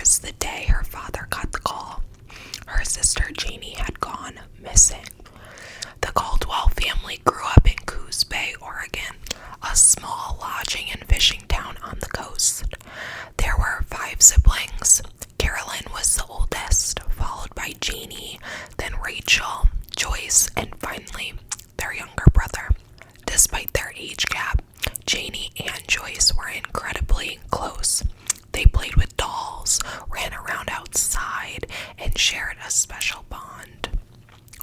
hours the day her father got the call. Her sister Janie had gone missing. The Caldwell family grew up in Coos Bay, Oregon, a small lodging and fishing town on the coast. There were 5 siblings. Carolyn was the oldest, followed by Janie, then Rachel, Joyce, and finally their younger brother. Despite their age gap, Janie and Joyce were incredibly close. They played with dolls, ran around outside, and shared a special bond.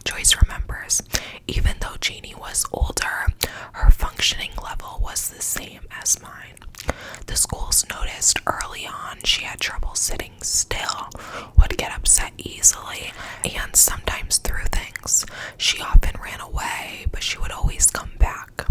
Joyce remembers, even though Janie was older, her functioning level was the same as mine. The schools noticed early on she had trouble sitting still, would get upset easily, and sometimes threw things. She often ran away, but she would always come back.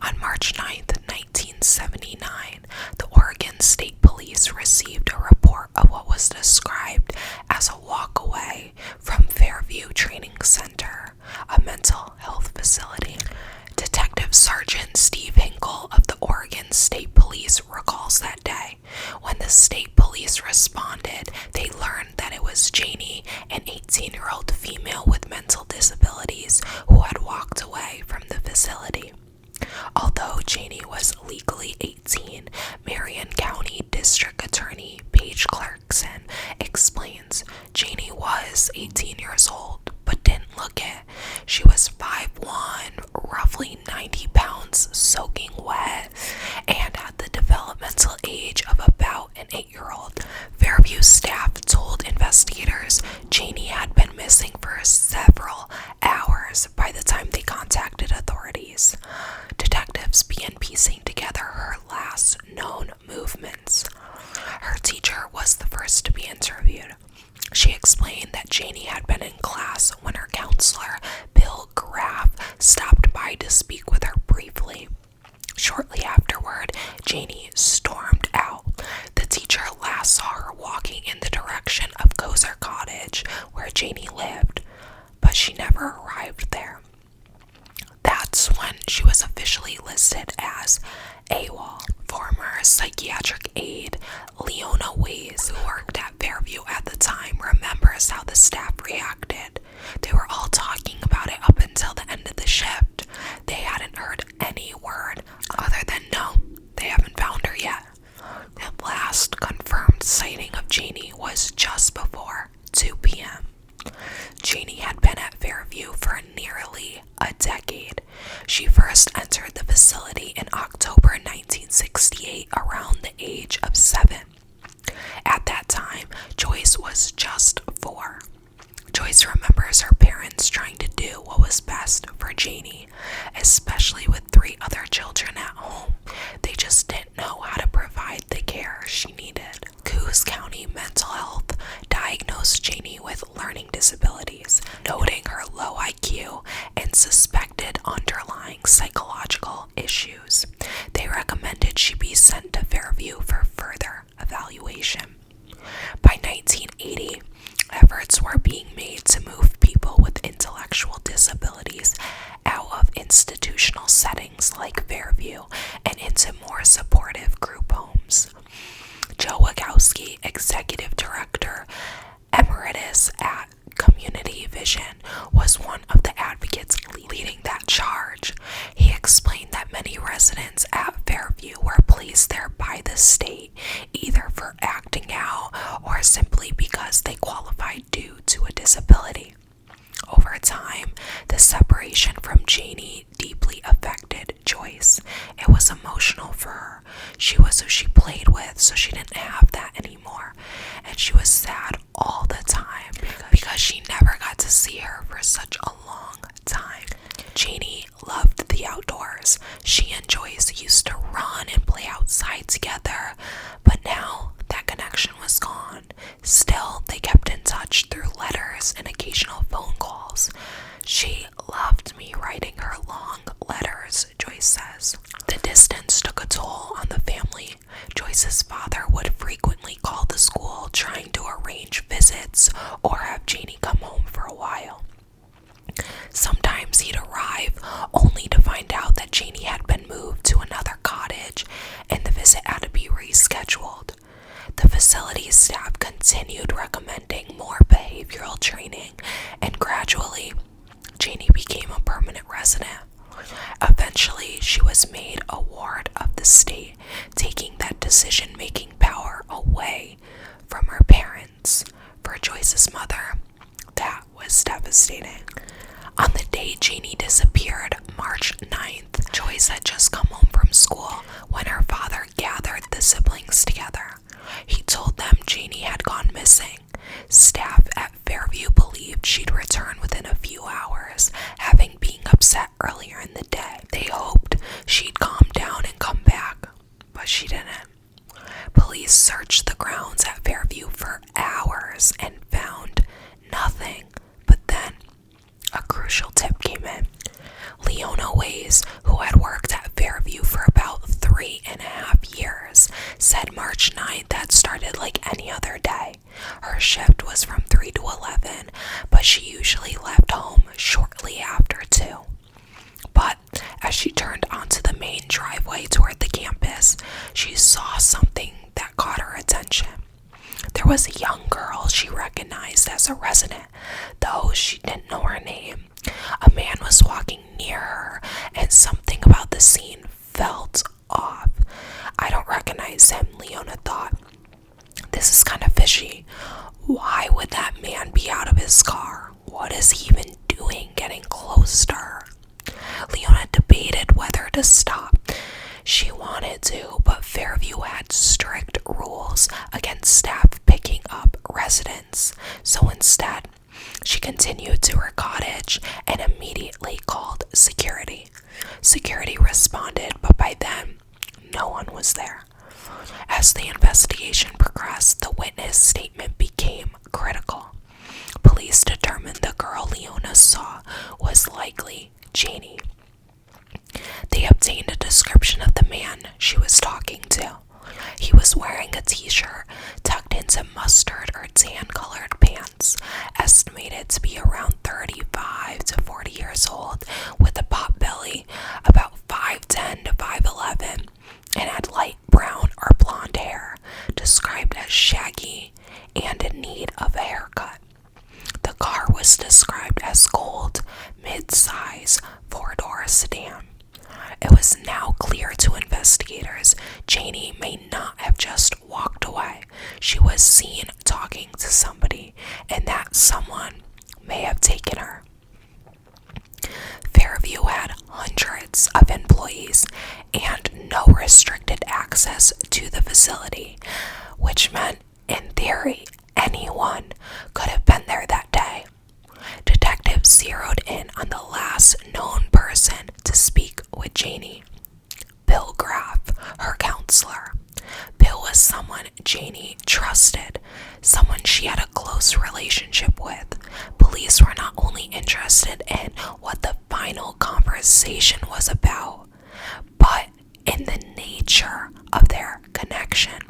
On March 9th, 1979, the Oregon State Police received a report of what was described as a walkaway from Fairview Training Center, a mental health facility. Detective Sergeant Steve Hinkle of the Oregon State Police recalls that day. When the state police responded, they learned that it was Janie, an 18-year-old female with mental disabilities, who had walked away from the facility. Although Janie was legally 18, Marion County District Attorney Paige Clarkson explains Janie was 18 years old, but didn't look it. She was 5'1", roughly 90 pounds, soaking wet, and had the developmental age of about an 8-year-old. Fairview staff told investigators Janie had been missing for several hours by the time they contacted authorities. Detectives began piecing together her last known movements. Her teacher was the first to be interviewed. She explained that Janie had been in class when her counselor, Bill Graff, stopped by to speak with her briefly. Shortly afterward, Janie stormed out. The teacher last saw her walking in the direction of Kozer Cottage, where Janie lived, but she never arrived there. That's when she was officially listed as AWOL. Former psychiatric aide Leona Ways, who worked at Fairview at the time, remembers how the staff reacted. They were all talking about it up until the end of the shift. They hadn't heard any word other than no, they haven't found her yet. The last confirmed sighting of Janie was just before 2 p.m. Janie had been at Fairview for nearly a decade. She first entered the facility in October 1968 around the age of 7. At that time, Joyce was just 4. Joyce remembers her parents trying to do what was best for Janie, especially with 3 other children at home. They just didn't know how to provide the care she needed. Coos County Mental Health diagnosed Janie with learning disabilities, noting her low IQ and suspected underlying psychological issues. They recommended she be sent to Fairview for further evaluation. By 1980, efforts were being made to move people with intellectual disabilities out of institutional settings like Fairview and into more supportive group homes. Joe Wagowski, Executive Director Emeritus at Community Vision, was one of the advocates leading that charge. He explained that many residents at Fairview were placed there by the state, either for acting out or simply because they qualified due to a disability. Over time, the separation from Janie deeply affected Joyce. It was emotional for her. She was who she played with, so she didn't have that anymore. And she was sad all the time because she never got to see her for such a long time. Janie loved the outdoors. She and Joyce used to run and play outside together, but now that connection was gone. Still, they kept in touch through letters and occasional phone calls. She loved me writing her long letters, Joyce says. The distance took a toll on the family. Joyce's father would frequently call the school trying to arrange visits or have Janie come home for a while. Sometimes he'd arrive only to find out that Janie had been moved to another cottage and the visit had to be rescheduled. The facility facility staff continued recommending more behavioral training, and gradually, Janie became a permanent resident. Eventually, she was made a ward of the state, taking that decision-making power away from her parents. For Joyce's mother, that was devastating. On the day Janie disappeared, March 9th, Joyce had just come home from school when her father gathered the siblings together. He told them Janie had gone missing. Staff at Fairview believed she'd return within a few hours, having been upset earlier in the day. They hoped she'd calm down and come back, but she didn't. Police searched the grounds at Fairview for hours and found nothing. But then, a crucial tip came in. Leona Ways, who had worked at Fairview for about 3.5 years, said March 9th had started like any other day. Her shift was from 3 to 11, but she usually left home shortly after 2. But as she turned onto the main driveway toward the campus, she saw something that caught her attention. There was a young girl she recognized as a resident, though she didn't know her name. A man was walking near her, and something about the scene felt off. I don't recognize him, Leona thought. This is kind of fishy. Why would that man be out of his car? What is he even doing getting close to her? Leona debated whether to stop. She wanted to, but Fairview had strict rules against staff picking up residents. So instead, she continued to her cottage and immediately called security. Security responded, but by then, no one was there. As the investigation progressed, the witness statement became critical. Police determined the girl Leona saw was likely Janie. They obtained a description of the man she was talking to. He was wearing a t-shirt tucked into mustard or tan-colored pants, estimated to be around 35 to 40 years old, with a pot belly about 5'10 to 5'11, and had light brown or blonde hair, described as shaggy and in need of a haircut. The car was described as gold, mid-size, 4-door sedan. It was now clear to investigators Janie may not have just walked away. She was seen talking to somebody, and that someone may have taken her. Fairview had hundreds of employees and no restricted access to the facility, which meant, in theory, anyone could have been there that day. Detectives zeroed in on the last known person to speak with Janie, Bill Graff, her counselor. Bill was someone Janie trusted, someone she had a close relationship with. Police were not only interested in what the final conversation was about, but in the nature of their connection.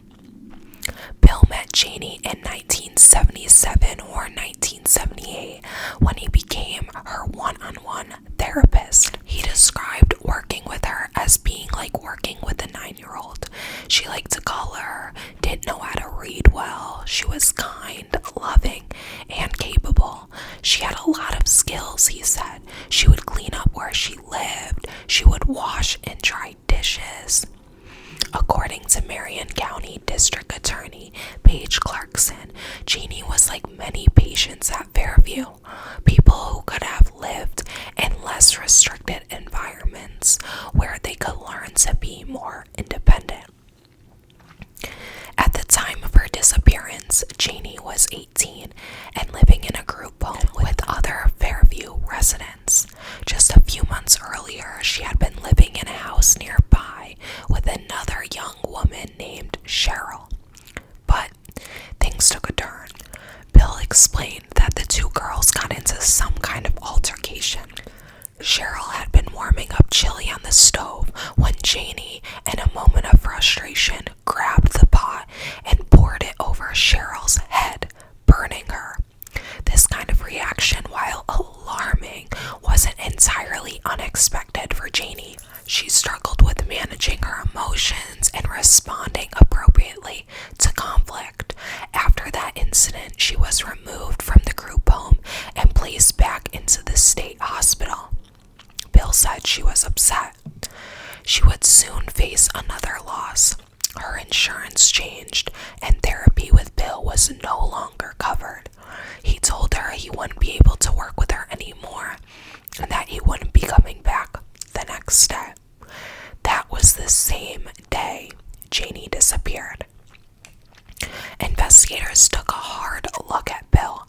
Bill met Janie in 1977 or 1978 when he became her one-on-one therapist. He described working with her as being like working with a 9-year-old. She liked to color, didn't know how to read well. She was kind, loving, and capable. She had a lot of skills, he said. She would clean up where she lived. She would wash and dry dishes. According to Marion County District Attorney Paige Clarkson, Janie was like many patients at Fairview, people who could have lived in less restricted environments where they could learn to be more independent. At the time of her disappearance, Janie was 18 and living in a group home with other Fairview residents. Just a few months earlier, she had been living in a house nearby with another young woman named Cheryl. But things took a turn. Bill explained that the two girls got into some kind of altercation. Cheryl had been warming up chili on the stove when Janie, in a moment of frustration, grabbed the pot and poured it over Cheryl's head, burning her. This kind of reaction, while alarming, wasn't entirely unexpected for Janie. She struggled with managing her emotions and responding appropriately to conflict. insurance changed and therapy with Bill was no longer covered. He told her he wouldn't be able to work with her anymore and that he wouldn't be coming back the next day. That was the same day Janie disappeared. Investigators took a hard look at Bill.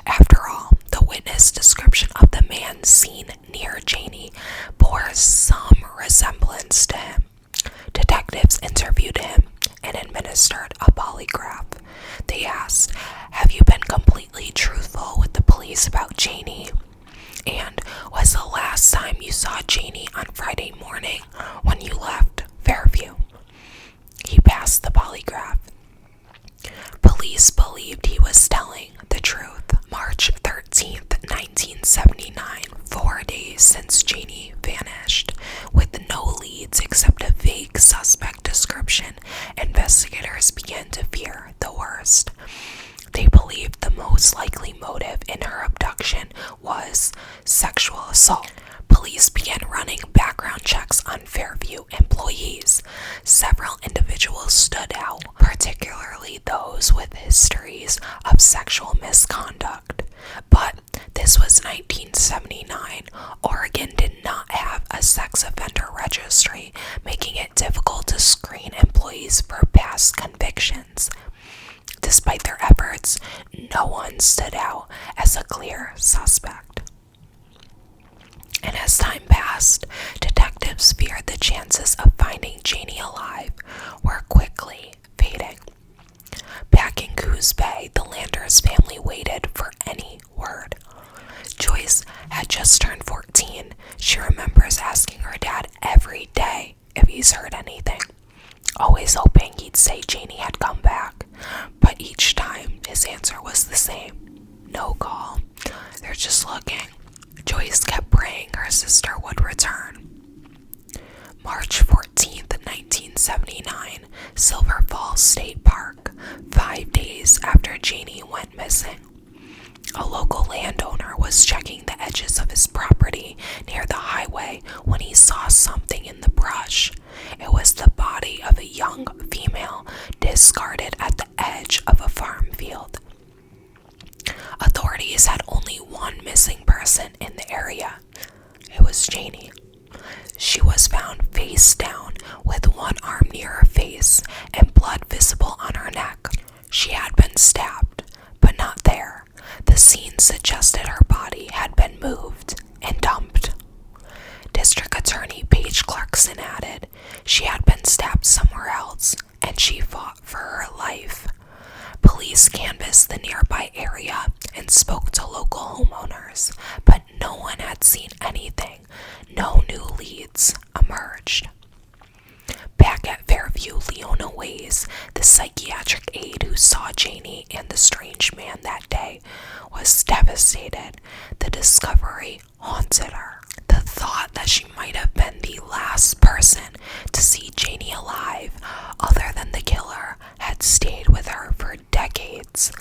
After all, the witness description of the man seen near Janie bore some resemblance to him. Detectives interviewed him and administered a polygraph. They asked, "Have you been completely truthful with the police about Janie? And was the last time you saw Janie on Friday morning when you left Fairview?" He passed the polygraph. Police believed he was telling the truth. March 13th, 1979, 4 days since Janie vanished. With no leads except a vague suspect description, investigators began to fear the worst. They believed the most likely motive in her abduction was sexual assault. Police began running background checks on Fairview employees. Several individuals stood out, particularly those with histories of sexual misconduct. But this was 1979. Oregon did not have a sex offender registry, making it difficult to screen employees for past convictions. Despite their efforts, no one stood out as a clear suspect. And as time passed, detectives feared the chances of finding Janie alive were quickly fading. Back in Coos Bay, the Landers family waited for any word. Joyce had just turned 14. She remembers asking her dad every day if he's heard anything, always hoping he'd say Janie had come back. But each time, his answer was the same. No call. They're just looking. Joyce kept praying her sister would return. March 14th, 1979, Silver Falls State Park, 5 days after Janie went missing. A local landowner was checking the edges of his property near the highway when he saw something in the brush. It was the body of a young female discarded at the edge of a farm field. Authorities had only one missing person in the area. It was Janie. She was found face down with one arm near her face and blood visible on her neck. She had been stabbed, but not there. The scene suggested her body had been moved and dumped. District Attorney Paige Clarkson added she had been stabbed somewhere else and she fought for her life. Police canvassed the nearby area and spoke to local homeowners, but no one had seen anything. No new leads emerged. Back at Fairview, Leona Ways, the psychiatric aide who saw Janie and the strange man that day, was devastated. The discovery haunted her. The thought that she might have been the last person to see Janie alive, other than the killer, had stayed with her for decades.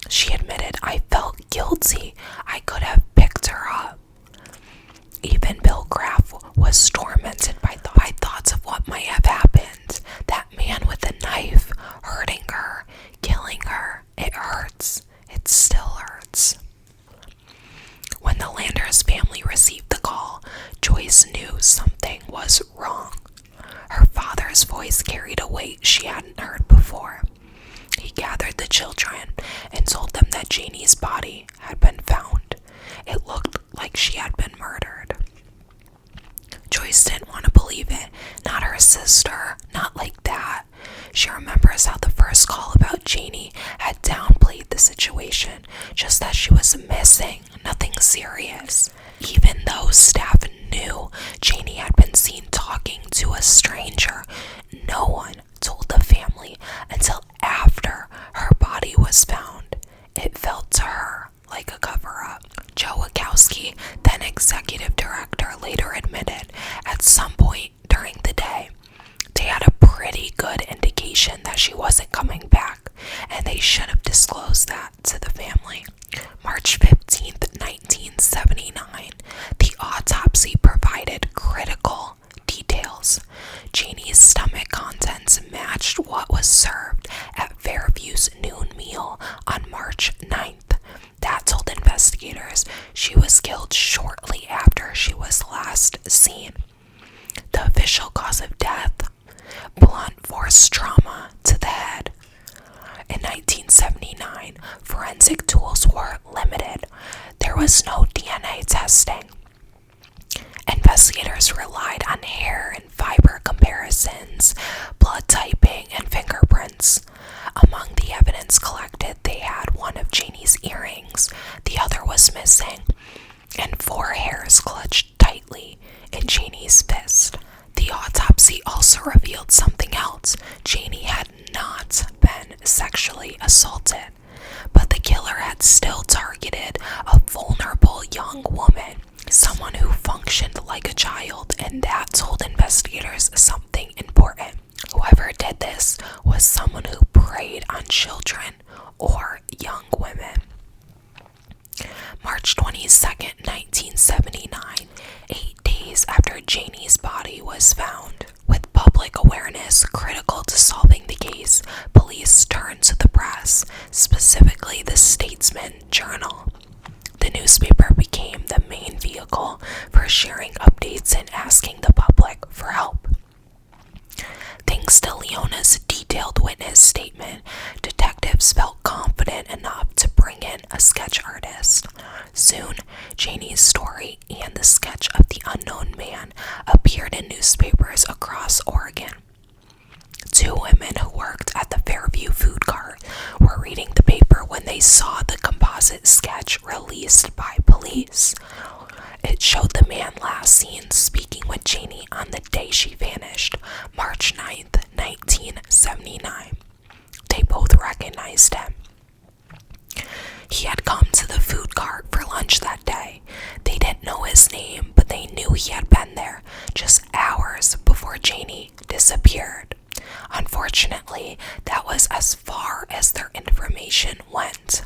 She admitted, "I felt guilty. I could have picked her up." Even Bill Graff was tormented by thoughts of what might have happened. That man with the knife, hurting her, killing her. It hurts. It still hurts. When the Landers family received the call, Joyce knew something was wrong. Her father's voice carried a weight she hadn't heard before. He gathered the children and told them that Janie's body had been found. It looked like she had been murdered. Joyce didn't want to believe it. Not her sister, not like that. She remembers how the first call about Janie had downplayed the situation, just that she was missing, nothing serious. Even though staff knew Janie had been seen talking to a stranger, no one told the family until after her body was found. It felt to her like a cover-up. Joe Wachowski, then executive director, later admitted at some point during the day they had a pretty good indication that she wasn't coming back, and they should have disclosed that to the family. March 15th, 1979, the autopsy provided critical details. Janie's stomach contents matched was served at Fairview's noon meal on March 9th. That told investigators she was killed shortly after she was last seen. The official cause of death: blunt force trauma to the head. In 1979, forensic tools were limited. There was no DNA testing. Investigators relied on hair and fiber comparisons, blood typing, and fingerprints. Among the evidence collected, they had one of Janie's earrings, the other was missing, and 4 hairs clutched tightly in Janie's fist. The autopsy also revealed something else. Janie had not been sexually assaulted, but the killer had still targeted a vulnerable young woman, someone who functioned like a child, and that told investigators something important. Whoever did this was someone who preyed on children or young women. March 22nd, 1979, 8 days after Janie's body was found. With public awareness critical to solving the case, police turned to the press, specifically the Statesman Journal. The newspaper became the main vehicle for sharing updates and asking the public for help. Thanks to Leona's detailed witness statement, detectives felt confident enough to bring in a sketch artist. Soon, Janie's story and the sketch of the unknown man appeared in newspapers across Oregon. 2 women who worked at the Fairview food cart were reading the paper when they saw the composite sketch released by police. It showed the man last seen speaking with Janie on the day she vanished, March 9th, 1979. They both recognized him. He had come to the food cart for lunch that day. They didn't know his name, but they knew he had been there just hours before Janie disappeared. Unfortunately, that was as far as their information went.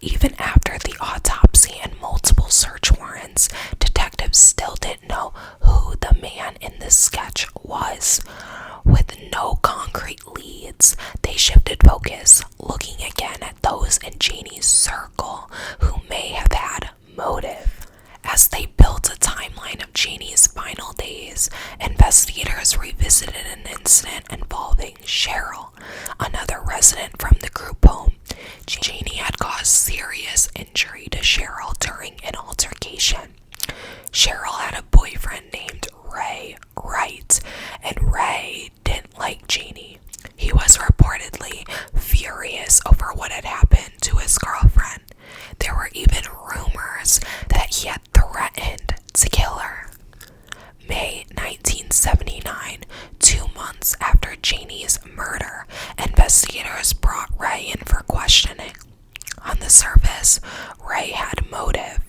Even after the autopsy and multiple search warrants, detectives still didn't know who the man in the sketch was. With no concrete leads, they shifted focus, looking again at those in Janie's circle who may have had motive. As they built a timeline of Janie's final days, investigators revisited an incident involving Cheryl, another resident from the group home. Janie had caused serious injury to Cheryl during an altercation. Cheryl had a boyfriend named Ray Wright, and Ray didn't like Janie. He was reportedly furious over what had happened to his girlfriend. There were even rumors that he had threatened to kill her. May 1979, 2 months after Janie's murder, investigators brought Ray in for questioning. On the surface, Ray had motive,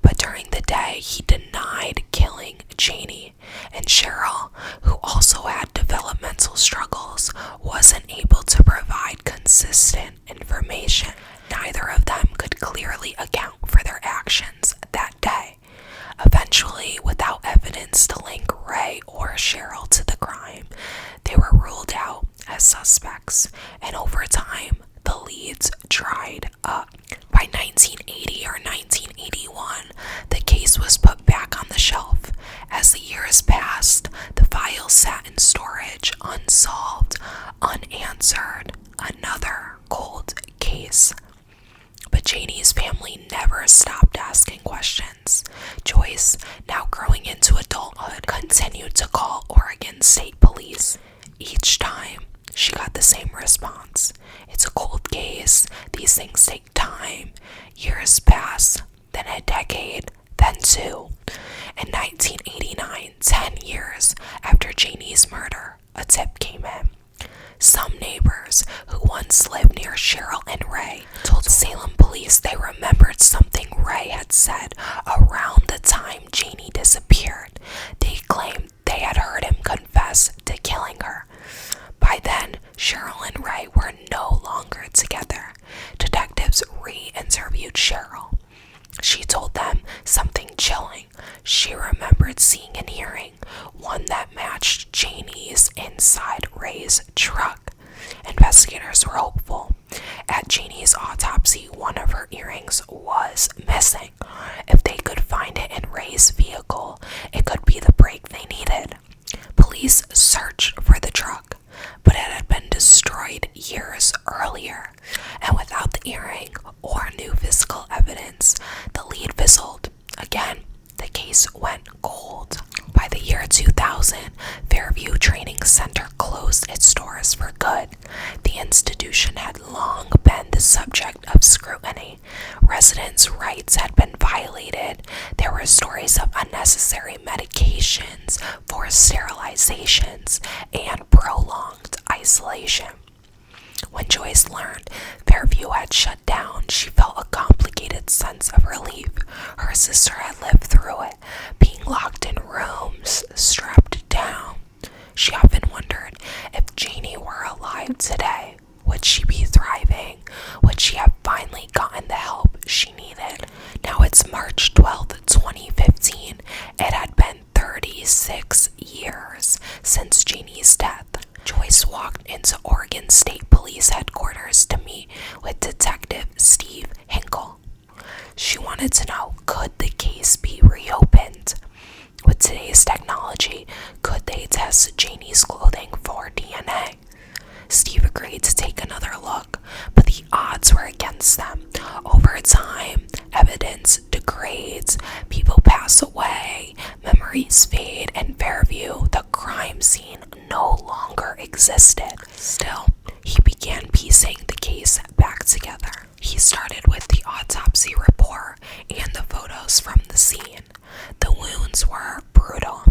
but during the day he denied killing Janie, and Cheryl, who also had developmental struggles, wasn't able to provide consistent information. Neither of them could clearly account for their actions that day. Eventually, without evidence to link Ray or Cheryl to the crime, they were ruled out as suspects, and over time, the leads dried up. By 1980 or 1981, the case was put back on the shelf. As the years passed, the files sat in storage, unsolved, unanswered, another cold case. But Janie's family never stopped asking questions. Joyce, now growing into adulthood, continued to call Oregon State Police. Each time, she got the same response. It's a cold case. These things take time. Years pass, then a decade, then 2. In 1989, 10 years after Janie's murder, a tip came in. Some neighbors who once lived near Cheryl and Ray told Salem police they remembered something Ray had said around the time Janie disappeared. They claimed they had heard him confess to killing her. By then, Cheryl and Ray were no longer together. Detectives re-interviewed Cheryl. She told them something chilling. She remembered seeing and hearing, one that matched Janie's inside Ray's truck. investigators were hopeful. At Janie's autopsy, one of her earrings was missing. If they could find it in Ray's vehicle, it could be the break they needed. Police searched for the truck, but it had been destroyed years earlier, and without the earring or new physical evidence, the lead fizzled. Again, the case went cold. By the year 2000, Fairview Training Center closed its doors for good. The institution had long been the subject of scrutiny. Residents' rights had been violated. There were stories of unnecessary medications, forced sterilizations, and prolonged isolation. When Joyce learned Fairview had shut down, she felt a complicated sense of relief. Her sister had lived through it, being locked in rooms, strapped down. She often wondered if Janie were alive today, would she be thriving? Would she have finally gotten the help she needed? Now it's March 12th, 2015. It had been 36 years since Janie's death. Joyce walked into Oregon State Police headquarters to meet with Detective Steve Hinkle. She wanted to know, could the case be reopened? With today's technology, could they test Janie's clothing for DNA? Steve agreed to take another look, but the odds were against them. Over time, evidence degrades, people pass away, memories fade, and Fairview, the crime scene, no longer existed. Still, he began piecing the case back together. He started with the autopsy report and the photos from the scene. The wounds were brutal.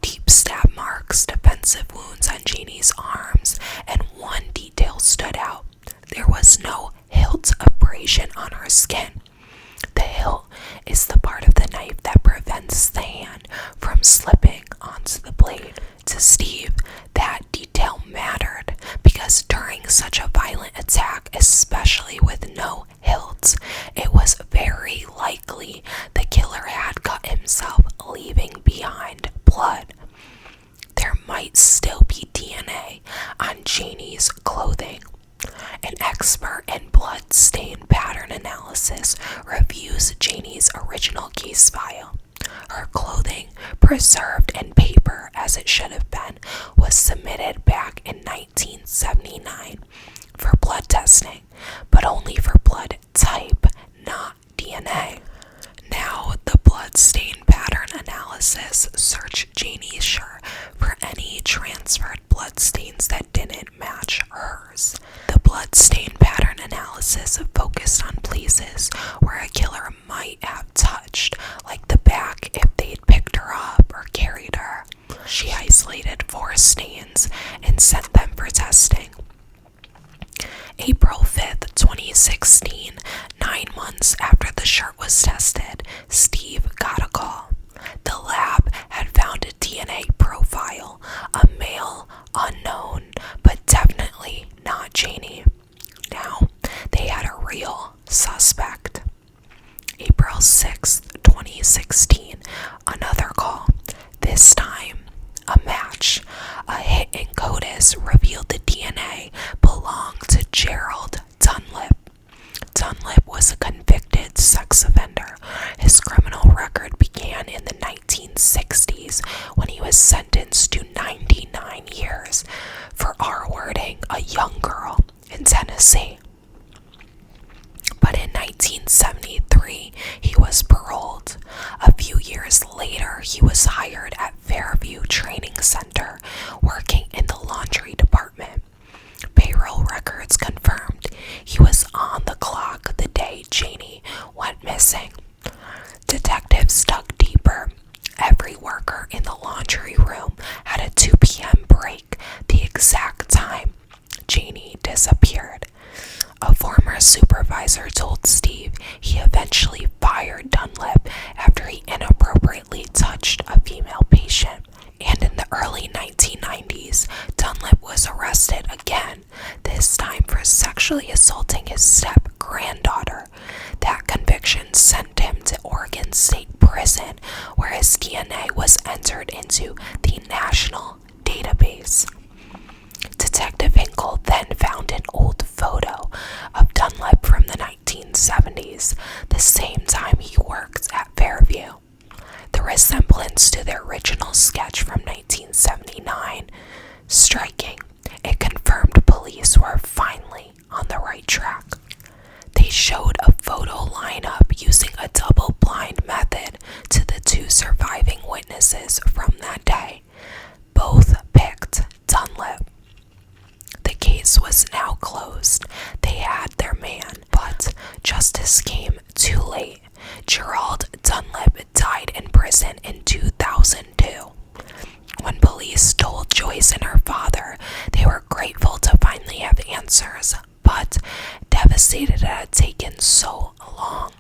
Deep stab marks, defensive wounds on Janie's arms, and one detail stood out. There was no hilt abrasion on her skin. The hilt is the part of the knife that prevents the hand from slipping onto the blade. To Steve, that detail mattered because during such a violent attack, especially with no hilt, it was very likely the killer had cut himself, leaving behind blood. There might still be DNA on Janie's clothing. An expert in blood stain pattern analysis reviews Janie's original case file. Her clothing, preserved in paper as it should have been, was submitted back in 1979 for blood testing, but only for blood type, not DNA. Now, the blood stain pattern analysis searched Janie's shirt for any transferred blood stains that didn't match hers. The blood stain pattern analysis focused on places where a killer might have touched, like the back if they'd picked her up or carried her. She isolated 4 stains and sent them for testing. April 5th, 2016, 9 months after the shirt was tested, Steve got a call. The lab had found a DNA profile, a male unknown, but definitely not Janie. Now, they had a real suspect. April 6th, 2016, another call. This time, a match. A hit in CODIS revealed the DNA belonged to Gerald Dunlip. Dunlip was a convicted sex offender. His criminal record began in the 1960s when he was sentenced to 99 years for R-wording a young girl in Tennessee. But in 1973, he was paroled. A few years later, he was hired at Fairview Training Center, working in the laundry department. Payroll records confirmed he was on the clock the day Janie went missing. Detectives dug deeper. Every worker in the laundry room had a 2 p.m. break, the exact time Janie disappeared. A former supervisor told Steve he eventually fired Dunlip after he inappropriately touched a female patient. And in the early 1990s, Dunlip was arrested again, this time for sexually assaulting his step-granddaughter. That conviction sent him to Oregon State Prison, where his DNA was entered into the national database. Detective Hinkle then found an was now closed. They had their man, but justice came too late. Gerald Dunlap died in prison in 2002. When police told Joyce and her father, they were grateful to finally have answers, but devastated it had taken so long.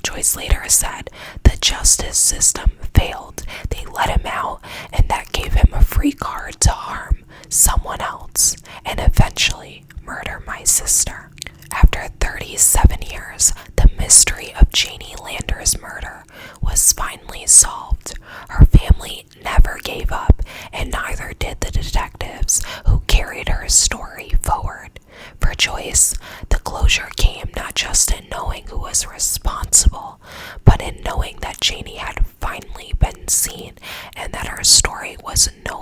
Joyce later said the justice system failed. They let him out, and that gave him a free card to harm someone else and eventually murder my sister. After 37 years, the mystery of Janie Lander's murder was finally solved. Her family never gave up, and neither did the detectives who carried her story forward. For Joyce, the closure came not just in knowing who was responsible, but in knowing that Janie had finally been seen and that her story was no